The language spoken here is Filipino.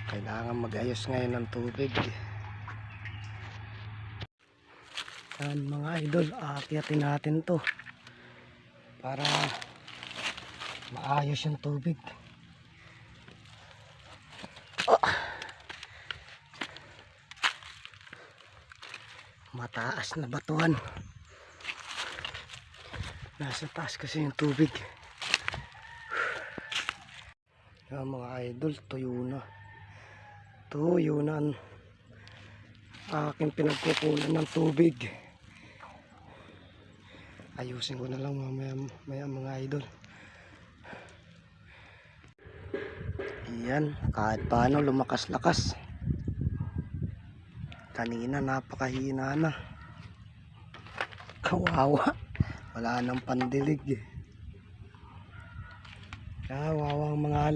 Kailangan mag-ayos ngayon ng tubig. Yan mga idol, aakyatin natin to para maayos yung tubig. Mataas na batuhan, nasa taas kasi yung tubig. Yan mga idol, tuyo na ang aking pinagkukunan ng tubig. Ayusin ko na lang mamaya mga idol. Yan, kahit paano lumakas-lakas. Kanina napakahina na. Kawawa, wala nang pandilig. Kawawa ang mga